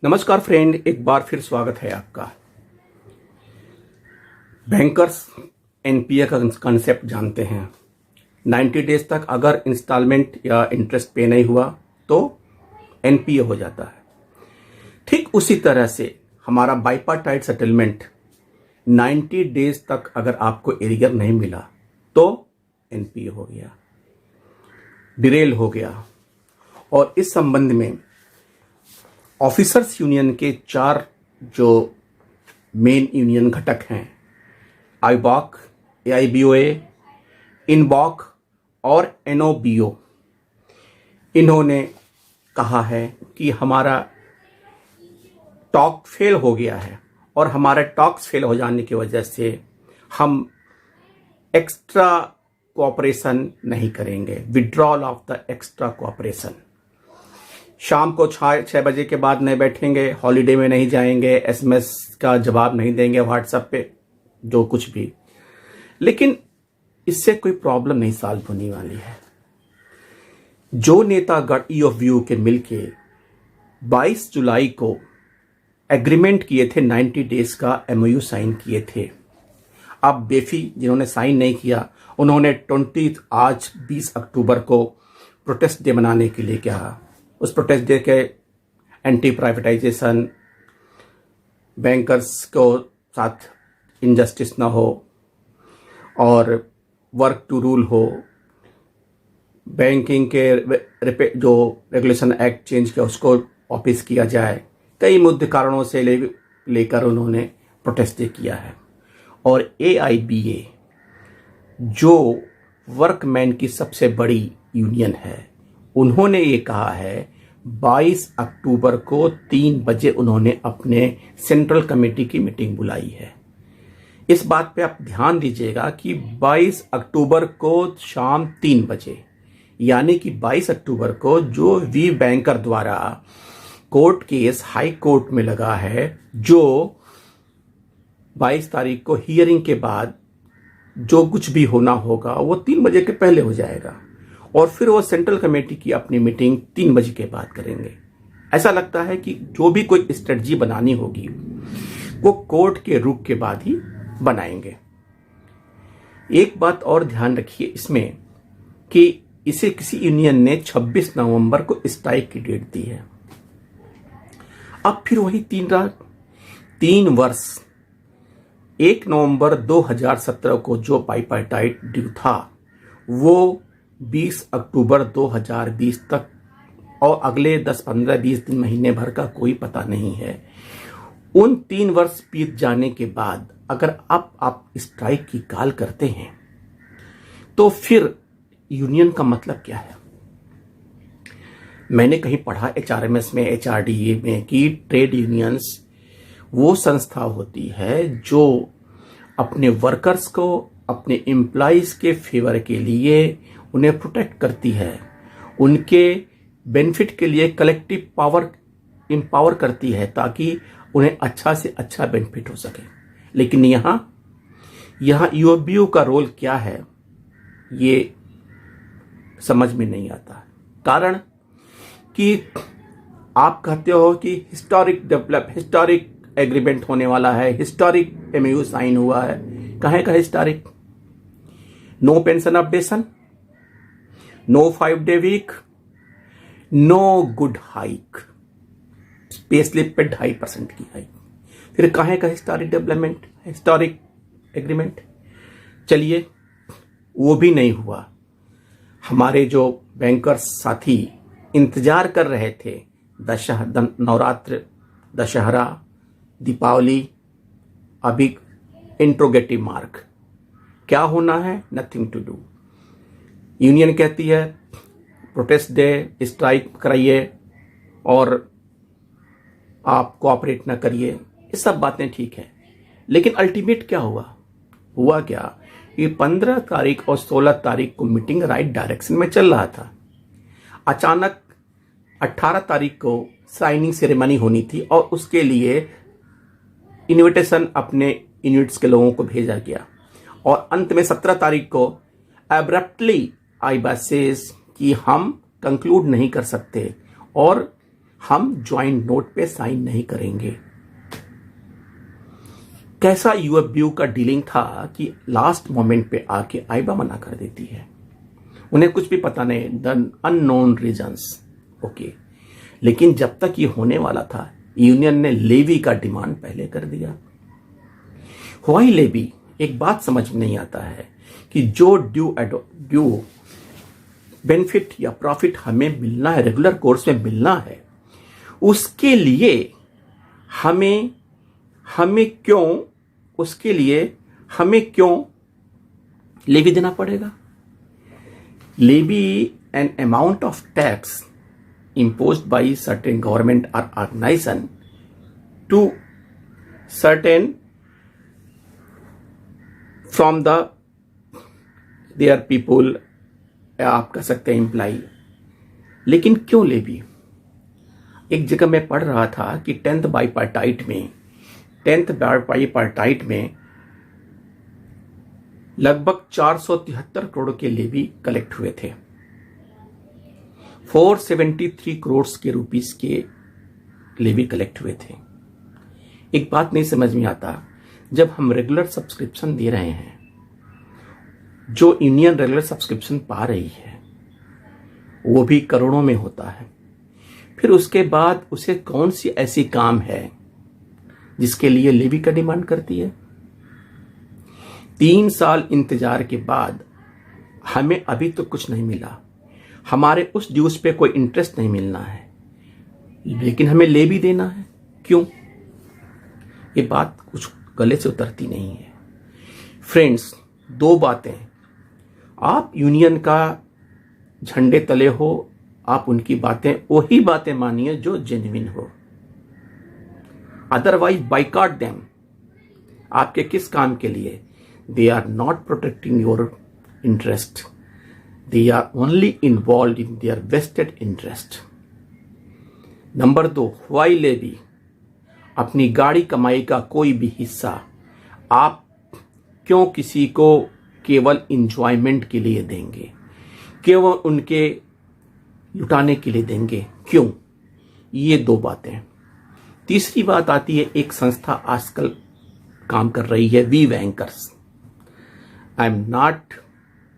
नमस्कार फ्रेंड, एक बार फिर स्वागत है आपका। बैंकर्स एनपीए का कंसेप्ट जानते हैं। 90 डेज तक अगर इंस्टॉलमेंट या इंटरेस्ट पे नहीं हुआ तो एनपीए हो जाता है। ठीक उसी तरह से हमारा बाइपार्टाइट सेटलमेंट 90 डेज तक अगर आपको एरियर नहीं मिला तो एनपीए हो गया, डिरेल हो गया। और इस संबंध में ऑफिसर्स यूनियन के 4 जो मेन यूनियन घटक हैं, आईबॉक, एआईबीओए, इनबॉक और एनओबीओ, इन्होंने कहा है कि हमारा टॉक फेल हो गया है और हमारे टॉक्स फेल हो जाने की वजह से हम एक्स्ट्रा कोऑपरेशन नहीं करेंगे, withdrawal of the extra cooperation. शाम को 6 बजे के बाद नहीं बैठेंगे, हॉलीडे में नहीं जाएंगे, एसएमएस का जवाब नहीं देंगे व्हाट्सएप पे, जो कुछ भी। लेकिन इससे कोई प्रॉब्लम नहीं सॉल्व होने वाली है। जो नेतागण ईओवीयू के मिलके 22 जुलाई को एग्रीमेंट किए थे, 90 डेज का एमओयू साइन किए थे। अब बेफी जिन्होंने साइन नहीं किया, उन्होंने 20 20 अक्टूबर को प्रोटेस्ट डे मनाने के लिए कहा। उस प्रोटेस्ट डे के एंटी प्राइवेटाइजेशन, बैंकर्स को साथ इनजस्टिस ना हो और वर्क टू रूल हो, बैंकिंग के जो रेगुलेशन एक्ट चेंज किया उसको वापस किया जाए। कई मुद्दे कारणों से लेकर उन्होंने प्रोटेस्ट डे किया है। और एआईबीए जो वर्कमैन की सबसे बड़ी यूनियन है, उन्होंने ये कहा है 22 अक्टूबर को 3 बजे उन्होंने अपने सेंट्रल कमेटी की मीटिंग बुलाई है। इस बात पे आप ध्यान दीजिएगा कि 22 अक्टूबर को शाम 3 बजे, यानी कि 22 अक्टूबर को जो वी बैंकर द्वारा कोर्ट केस हाई कोर्ट में लगा है, जो 22 तारीख को हियरिंग के बाद जो कुछ भी होना होगा वो 3 बजे के पहले हो जाएगा और फिर वो सेंट्रल कमेटी की अपनी मीटिंग 3 बजे के बाद करेंगे। ऐसा लगता है कि जो भी कोई स्ट्रेटजी बनानी होगी वो कोर्ट के रुख के बाद ही बनाएंगे। एक बात और ध्यान रखिए इसमें कि इसे किसी यूनियन ने 26 नवंबर को स्ट्राइक की डेट दी है। अब फिर वही 3 वर्ष 1 नवंबर 2017 को जो बाइपार्टाइट ड्यू था वो 20 अक्टूबर 2020 तक और अगले 10, 15, 20 दिन, महीने भर का कोई पता नहीं है। उन 3 वर्ष बीत जाने के बाद अगर आप स्ट्राइक की कॉल करते हैं तो फिर यूनियन का मतलब क्या है? मैंने कहीं पढ़ा एचआरएमएस में, एचआरडीए में कि ट्रेड यूनियंस वो संस्था होती है जो अपने वर्कर्स को अपने एम्प्लॉइज के फेवर के लिए उन्हें प्रोटेक्ट करती है, उनके बेनिफिट के लिए कलेक्टिव पावर एम्पावर करती है ताकि उन्हें अच्छा से अच्छा बेनिफिट हो सके। लेकिन यहाँ ईओबीयू का रोल क्या है ये समझ में नहीं आता। कारण कि आप कहते हो कि हिस्टोरिक एग्रीमेंट होने वाला है, हिस्टोरिक एमओयू साइन हुआ है। कहाँ का historic? No pension updation, no 5 day week, no good hike, pay slip पे 2.5% की हाइक। फिर कहाँ का हिस्टोरिक डेवलपमेंट, हिस्टोरिक एग्रीमेंट? चलिए वो भी नहीं हुआ। हमारे जो बैंकर्स साथी इंतजार कर रहे थे नवरात्र, दशहरा, दीपावली, अभी इंट्रोगेटिव मार्क, क्या होना है? Nothing to do. यूनियन कहती है प्रोटेस्ट डे, स्ट्राइक कराइए और आप कोऑपरेट ना करिए। ये सब बातें ठीक है, लेकिन अल्टीमेट क्या हुआ क्या कि 15 तारीख और 16 तारीख को मीटिंग राइट डायरेक्शन में चल रहा था। अचानक 18 तारीख को साइनिंग सेरेमनी होनी थी और उसके लिए इनविटेशन अपने यूनिट्स के लोगों को भेजा गया और अंत में 17 तारीख को एब्रप्टली आईबा सेज कि हम कंक्लूड नहीं कर सकते और हम ज्वाइंट नोट पे साइन नहीं करेंगे। कैसा यूएफबीयू का डीलिंग था कि लास्ट मोमेंट पे आके आईबा मना कर देती है, उन्हें कुछ भी पता नहीं, द अननोन रीजंस। ओके, लेकिन जब तक ये होने वाला था यूनियन ने लेवी का डिमांड पहले कर दिया। Why levy? एक बात समझ में नहीं आता है कि जो ड्यू बेनिफिट या प्रॉफिट हमें मिलना है, रेगुलर कोर्स में मिलना है, उसके लिए हमें क्यों लेवी देना पड़ेगा? Levy an amount of tax imposed by certain government or organization to certain from their people, आप कह सकते हैं एम्प्लाई। लेकिन क्यों लेवी? एक जगह मैं पढ़ रहा था कि 10th बाईपार्टाइट में लगभग 473 करोड़ के लेवी कलेक्ट हुए थे। 473 करोड़ के रुपीस के लेवी कलेक्ट हुए थे। एक बात नहीं समझ में आता, जब हम रेगुलर सब्सक्रिप्शन दे रहे हैं, जो यूनियन रेगुलर सब्सक्रिप्शन पा रही है वो भी करोड़ों में होता है, फिर उसके बाद उसे कौन सी ऐसी काम है जिसके लिए लेवी का डिमांड करती है? 3 साल इंतजार के बाद हमें अभी तो कुछ नहीं मिला, हमारे उस ड्यूज पे कोई इंटरेस्ट नहीं मिलना है, लेकिन हमें लेवी देना है। क्यों? ये बात कुछ गले से उतरती नहीं है। फ्रेंड्स, 2 बातें, आप यूनियन का झंडे तले हो, आप उनकी बातें, वही बातें मानिए जो जेन्युइन हो, अदरवाइज बाइकआउट देम। आपके किस काम के लिए? They are not protecting your interest, they are only involved in their vested interest. Number 2, why levy? अपनी गाड़ी कमाई का कोई भी हिस्सा आप क्यों किसी को केवल इंजॉयमेंट के लिए देंगे, केवल उनके लुटाने के लिए देंगे? क्यों? ये 2 बातें। तीसरी बात आती है, एक संस्था आजकल काम कर रही है, we bankers. I am not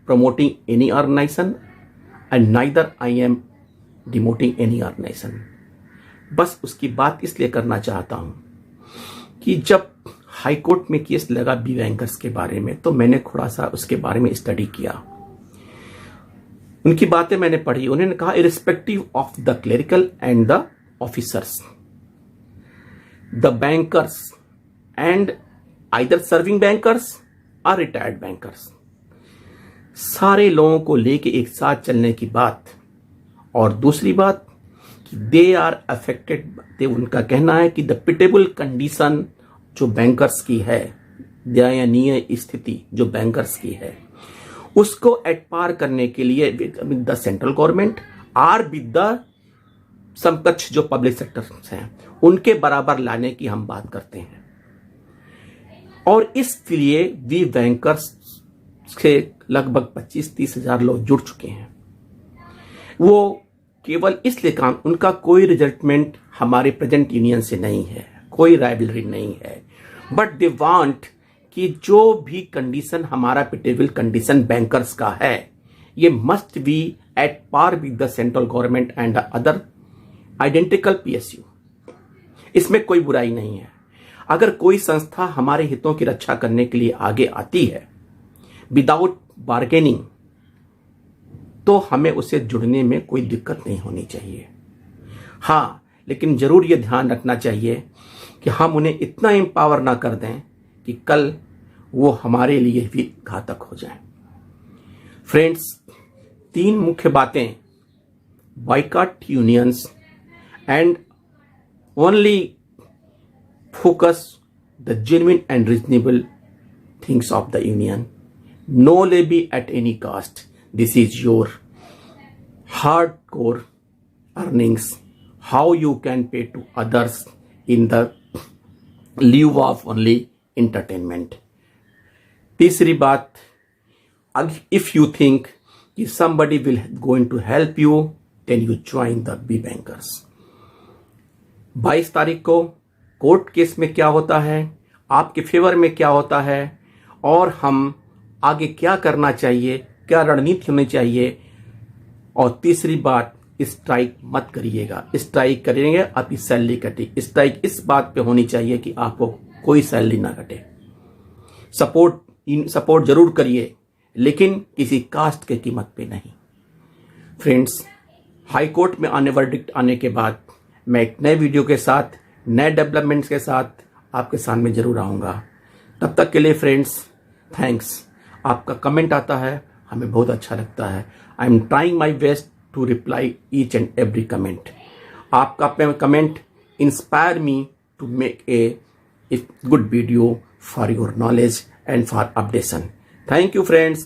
promoting any organization and neither I am demoting any organization. बस उसकी बात इसलिए करना चाहता हूं कि जब हाई कोर्ट में केस लगा बी बैंकर्स के बारे में, तो मैंने थोड़ा सा उसके बारे में स्टडी किया, उनकी बातें मैंने पढ़ी। उन्होंने कहा, irrespective of the clerical and the officers, the bankers and either serving bankers और रिटायर्ड बैंकर्स, सारे लोगों को लेके एक साथ चलने की बात। और दूसरी बात कि दे आर अफेक्टेड, उनका कहना है कि द पिटेबल कंडीशन जो बैंकर्स की है, दयनीय स्थिति जो बैंकर्स की है, उसको एट पार करने के लिए विद द सेंट्रल गवर्नमेंट और विद द समकक्ष जो पब्लिक सेक्टर हैं उनके बराबर लाने की हम बात करते हैं। और इसलिए वी बैंकर्स से लगभग 25-30 हजार लोग जुड़ चुके हैं। वो केवल इसलिए काम, उनका कोई रिजल्टमेंट हमारे प्रेजेंट यूनियन से नहीं है, कोई राइवलरी नहीं है, बट दे वांट कि जो भी कंडीशन हमारा पिटेबल कंडीशन बैंकर्स का है, ये must be at par with the central government and other identical PSU. इसमें कोई बुराई नहीं है। अगर कोई संस्था हमारे हितों की रक्षा करने के लिए आगे आती है विदाउट बार्गेनिंग, तो हमें उसे जुड़ने में कोई दिक्कत नहीं होनी चाहिए। हाँ, लेकिन जरूर यह ध्यान रखना चाहिए कि हम उन्हें इतना एम्पावर ना कर दें कि कल वो हमारे लिए भी घातक हो जाए। फ्रेंड्स, 3 मुख्य बातें, boycott unions and only focus the genuine and reasonable things of the union, no levy at any cost. This is your hardcore earnings, how you can pay to others in the lieu of only entertainment. तीसरी बात, if you think if somebody will going to help you, then you join the B bankers. 22 तारीख को court case में क्या होता है, आपके favour में क्या होता है और हम आगे क्या करना चाहिए, क्या रणनीति होनी चाहिए। और तीसरी बात, स्ट्राइक मत करिएगा। स्ट्राइक करेंगे आपकी सैलरी कटे। स्ट्राइक इस बात पे होनी चाहिए कि आपको कोई सैलरी ना कटे। सपोर्ट जरूर करिए, लेकिन किसी कास्ट के कीमत पे नहीं। फ्रेंड्स, हाई कोर्ट में आने वर्डिक्ट आने के बाद मैं एक नए वीडियो के साथ, नए डेवलपमेंट्स के साथ आपके सामने जरूर आऊँगा। तब तक के लिए फ्रेंड्स, थैंक्स। आपका कमेंट आता है, हमें बहुत अच्छा लगता है। I am trying my best to reply each and every comment. आपका comment inspire me to make a good video for your knowledge and for updation. Thank you friends.